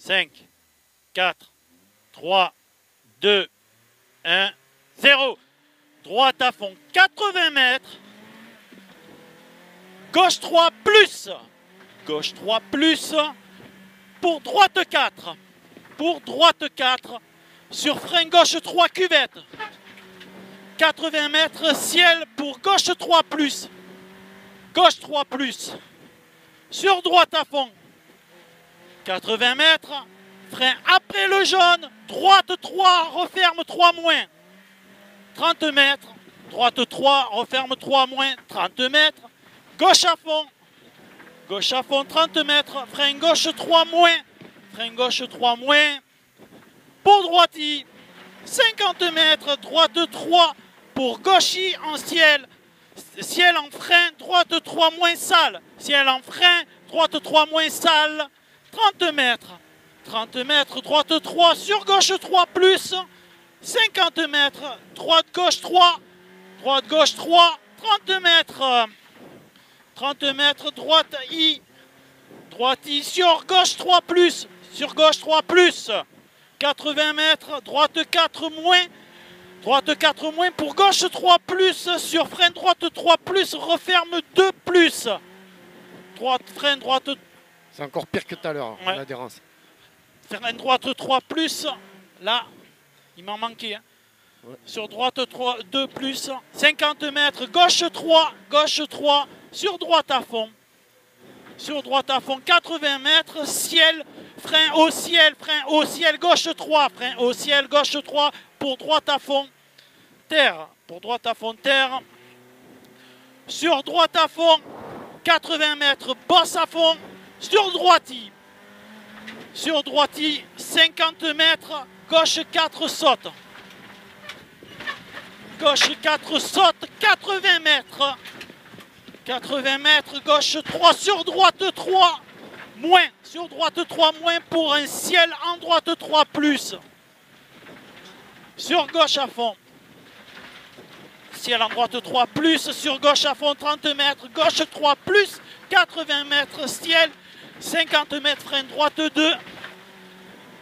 5, 4, 3, 2, 1, 0. Droite à fond, 80 mètres. Gauche 3 plus. Gauche 3 plus. Pour droite 4. Pour droite 4. Sur frein gauche 3 cuvette. 80 mètres ciel pour gauche 3 plus. Gauche 3 plus. Sur droite à fond. 80 mètres. Frein après le jaune. Droite 3, referme 3 moins. 30 mètres. Droite 3, referme 3 moins. 30 mètres. Gauche à fond. Gauche à fond, 30 mètres. Frein gauche 3 moins. Frein gauche 3 moins. Pour droiti. 50 mètres. Droite 3 pour gauchi en ciel. Ciel en frein. Droite 3 moins sale. Ciel en frein. Droite 3 moins sale. 30 mètres. 30 mètres. Droite 3 sur gauche 3 plus. 50 mètres. Droite gauche 3. Droite gauche 3. 30 mètres. 30 mètres, droite I. Droite I sur gauche 3 plus. Sur gauche 3 plus. 80 mètres, droite 4 moins. Droite 4 moins pour gauche 3 plus. Sur frein droite 3 plus. Referme 2 plus. Droite, frein droite. C'est encore pire que tout à l'heure, ouais. L'adhérence. Frein droite 3 plus. Là, il m'en manquait. Hein. Ouais. Sur droite 3, 2 plus. 50 mètres, gauche 3. Gauche 3. Sur droite à fond. Sur droite à fond, 80 mètres, ciel, frein au ciel, gauche 3, frein au ciel, gauche 3, pour droite à fond, terre, pour droite à fond, terre. Sur droite à fond, 80 mètres, bosse à fond, sur droiti. Sur droiti, 50 mètres, gauche 4 saute. Gauche 4 saute, 80 mètres. 80 mètres, gauche 3, sur droite 3, moins, sur droite 3, moins pour un ciel en droite 3 plus. Sur gauche à fond. Ciel en droite 3 plus, sur gauche à fond 30 mètres, gauche 3 plus, 80 mètres, ciel, 50 mètres, frein droite 2.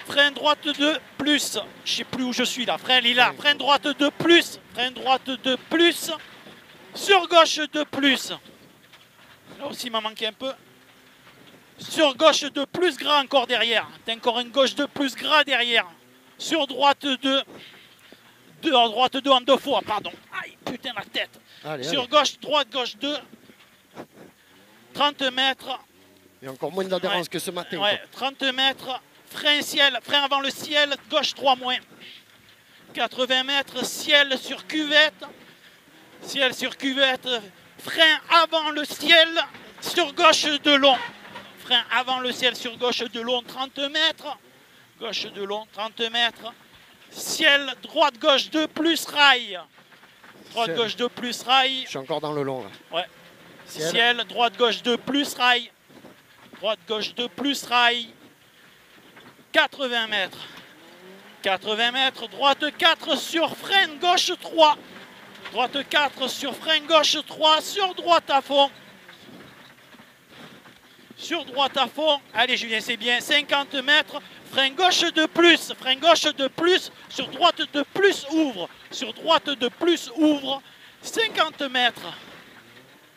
Frein droite 2 plus, je ne sais plus où je suis là, frein lilas, frein droite 2 plus, frein droite 2 plus, sur gauche 2 plus. Là aussi, il m'a manqué un peu. Sur gauche 2 plus gras encore derrière. T'as encore un gauche 2 plus gras derrière. Sur droite 2. En droite 2 en 2 fois, pardon. Aïe, putain, la tête. Allez, sur allez. Gauche, droite, gauche 2. 30 mètres. Il y a encore moins d'adhérence que ce matin. Ouais, 30 mètres. Frein ciel, frein avant le ciel, gauche 3 moins. 80 mètres, ciel sur cuvette. Ciel sur cuvette. Frein avant le ciel, sur gauche de long. Frein avant le ciel, sur gauche de long, 30 mètres. Gauche de long, 30 mètres. Ciel, droite, gauche 2 plus rail. Droite, gauche 2 plus rail. Je suis encore dans le long, là. Ouais. Ciel, droite, gauche 2 plus rail. Droite, gauche 2 plus rail. 80 mètres. 80 mètres, droite 4 sur frein, gauche 3. Droite 4 sur frein gauche 3, sur droite à fond. Sur droite à fond. Allez Julien, c'est bien. 50 mètres. Frein gauche de plus. Frein gauche de plus. Sur droite de plus ouvre. Sur droite de plus ouvre. 50 mètres.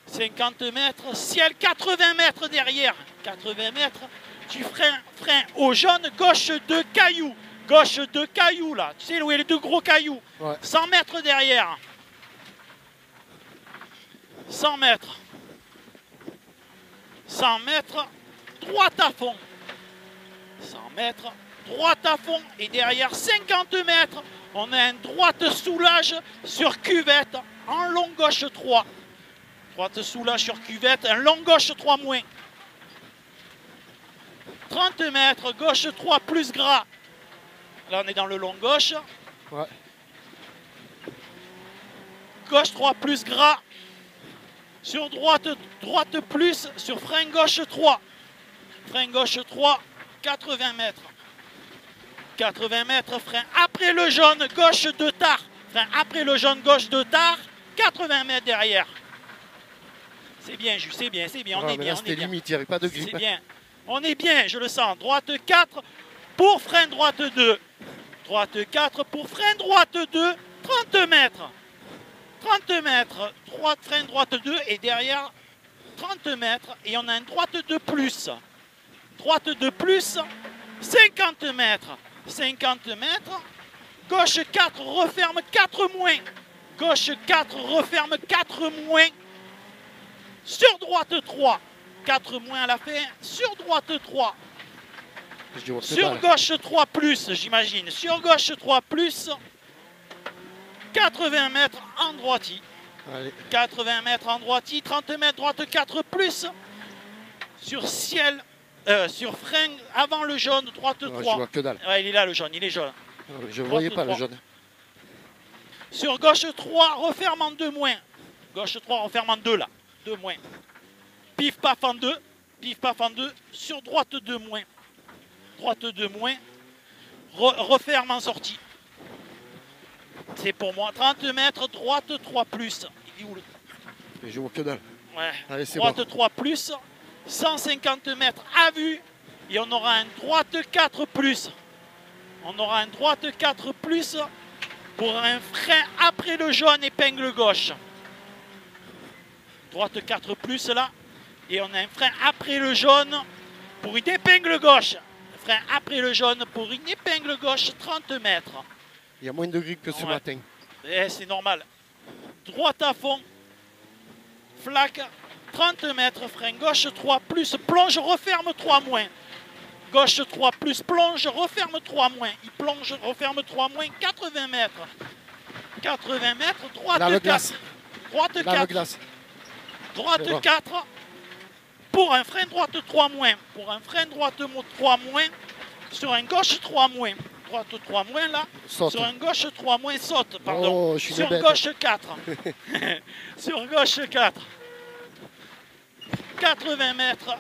50 mètres. Ciel 80 mètres derrière. 80 mètres. Tu frein au jaune. Gauche de cailloux. Gauche de cailloux là. Tu sais où il y a les deux gros cailloux. Ouais. 100 mètres derrière. 100 mètres. 100 mètres, droite à fond. 100 mètres, droite à fond. Et derrière 50 mètres, on a une droite soulage sur cuvette en long gauche 3. Droite soulage sur cuvette, un long gauche 3 moins. 30 mètres, gauche 3 plus gras. Là, on est dans le long gauche. Ouais. Gauche 3 plus gras. Sur droite, droite plus, sur frein gauche 3. Frein gauche 3, 80 mètres. 80 mètres, frein après le jaune, gauche de tard. Frein après le jaune, gauche de tard, 80 mètres derrière. C'est bien, c'est bien, c'est bien, on est bien. C'était limite, il n'y avait pas de grippe. C'est bien. On est bien, je le sens. Droite 4, pour frein droite 2. Droite 4 pour frein droite 2. 30 mètres. 30 mètres. Frein droite 2 et derrière 30 mètres. Et on a une droite 2 plus. Droite 2 plus. 50 mètres. 50 mètres. Gauche 4, referme 4 moins. Gauche 4, referme 4 moins. Sur droite 3. 4 moins à la fin. Sur droite 3. Sur gauche 3 plus, j'imagine. Sur gauche 3 plus. 80 mètres en droitie. Allez. 80 mètres en droitie. 30 mètres droite 4 plus. Sur ciel. Sur frein avant le jaune, droite 3. Je vois que dalle. Ouais, il est là le jaune, il est jaune. Je ne voyais pas 3. le jaune. Sur gauche 3, referme en 2 moins. Gauche 3, referme en 2 là. 2 moins. Pif paf en 2. Pif paf en 2. Sur droite 2 moins. Droite 2 moins. Referme en sortie. C'est pour moi. 30 mètres, droite 3 plus. Il est où le... Et je vois que dalle. Ouais. Allez, c'est droite bon. 3 plus. 150 mètres à vue. Et on aura un droite 4 plus. On aura un droite 4 plus pour un frein après le jaune, épingle gauche. Droite 4 plus là. Et on a un frein après le jaune pour une épingle gauche. Frein après le jaune pour une épingle gauche, 30 mètres. Il y a moins de gris que ce matin. C'est normal. Droite à fond. Flaque. 30 mètres. Frein gauche 3 plus. Plonge, referme 3 moins. Gauche 3 plus. Plonge, referme 3 moins. Il plonge, referme 3 moins. 80 mètres. 80 mètres. Droite 4. Droite 4. Droite 4. Pour un frein droite 3 moins. Pour un frein droite 3 moins. Sur un gauche 3 moins. Droite 3 moins là. Saute. Sur un gauche 3 moins saute. Pardon. Oh, sur gauche 4. Sur gauche 4. 80 mètres.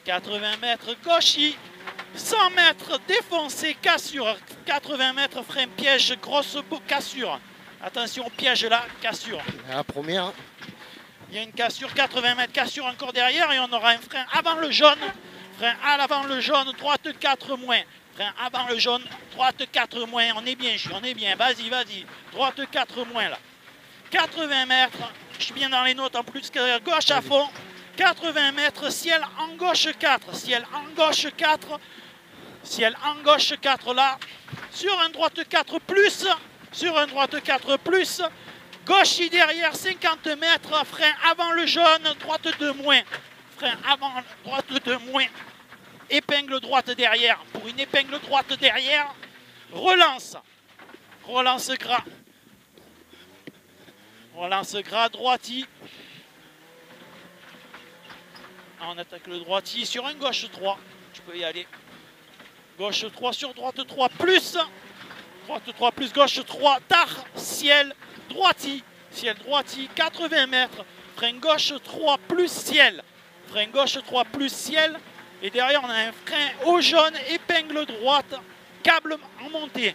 80 mètres gauchis. 100 mètres défoncé, cassure. 80 mètres frein piège, grosse cassure. Attention, piège là, cassure. La première. Il y a une cassure, 80 mètres, cassure encore derrière et on aura un frein avant le jaune. Frein à l'avant le jaune, droite 4 moins. Frein avant le jaune, droite 4 moins. On est bien, on est bien. Vas-y, vas-y. Droite 4 moins là. 80 mètres. Je suis bien dans les notes en plus. Gauche à fond. 80 mètres, ciel en gauche 4. Ciel en gauche 4. Ciel en gauche 4 là. Sur un droite 4 plus. Sur un droite 4 plus. Gauche derrière 50 mètres. Frein avant le jaune, droite 2 moins. Frein avant, droite 2 moins. Épingle droite derrière. Pour une épingle droite derrière. Relance. Relance gras. Relance gras, droiti. On attaque le droiti sur un gauche 3. Je peux y aller. Gauche 3 sur droite 3 plus. Droite 3 plus gauche 3. Tard, ciel, droiti. Ciel, droiti, 80 mètres. Frein gauche 3 plus ciel. Frein gauche 3 plus ciel. Et derrière, on a un frein au jaune, épingle droite, câble en montée.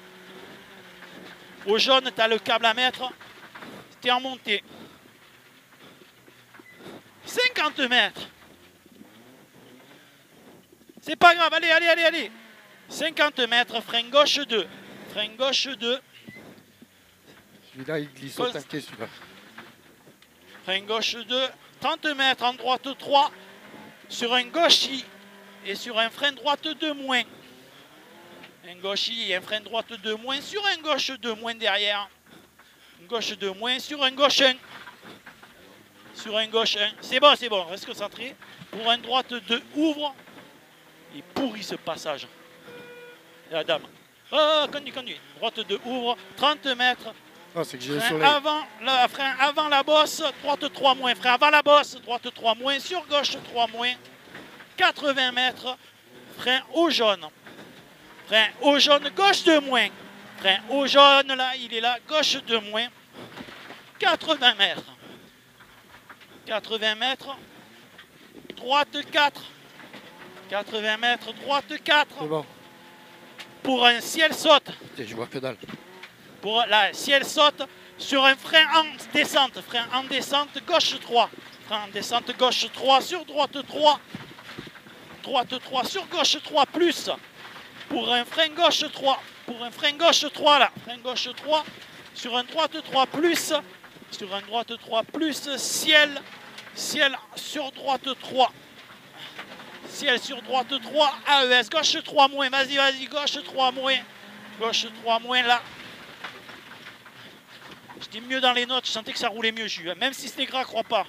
Au jaune, tu as le câble à mettre. C'était en montée. 50 mètres. C'est pas grave, allez, allez, allez, allez. 50 mètres, frein gauche 2. Frein gauche 2. Celui-là, il glisse au taquet, celui-là. Frein gauche 2. 30 mètres en droite 3. Sur un gauchis et sur un frein droite 2 moins. Un gauchis et un frein droite 2 moins. Sur un gauche 2 moins derrière. Une gauche 2 moins. Sur un gauche 1. Sur un gauche 1. C'est bon, reste concentré. Pour un droite 2, ouvre. Il pourrit ce passage. La dame. Oh, conduit. Droite 2, ouvre. 30 mètres. Oh, c'est que j'ai le Frein soleil. frein avant la bosse, droite 3 moins. Frein avant la bosse, droite 3 moins. Sur gauche 3 moins. 80 mètres. Frein au jaune. Frein au jaune, gauche 2 moins. Frein au jaune, là, il est là, gauche 2 moins. 80 mètres. 80 mètres. Droite 4. 80 mètres, droite 4. C'est bon. Pour un ciel saute. Putain, je vois que dalle. Pour la ciel saute sur un frein en descente. Frein en descente, gauche 3. Frein en descente, gauche 3 sur droite 3. Droite 3 sur gauche 3 plus. pour un frein gauche 3. Pour un frein gauche 3 là. Frein gauche 3 sur un droite 3 plus. Sur un droite 3 plus. Ciel. Ciel sur droite 3. Ciel sur droite 3. AES. Gauche 3 moins. Vas-y, vas-y. Gauche 3 moins. Gauche 3 moins là. J'étais mieux dans les notes. Je sentais que ça roulait mieux, Jules. Même si c'était gras, crois pas.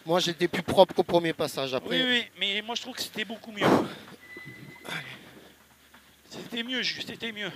Moi, j'étais plus propre qu'au premier passage. Après, Oui, oui. Mais moi, je trouve que c'était beaucoup mieux. C'était mieux, Jules. C'était mieux.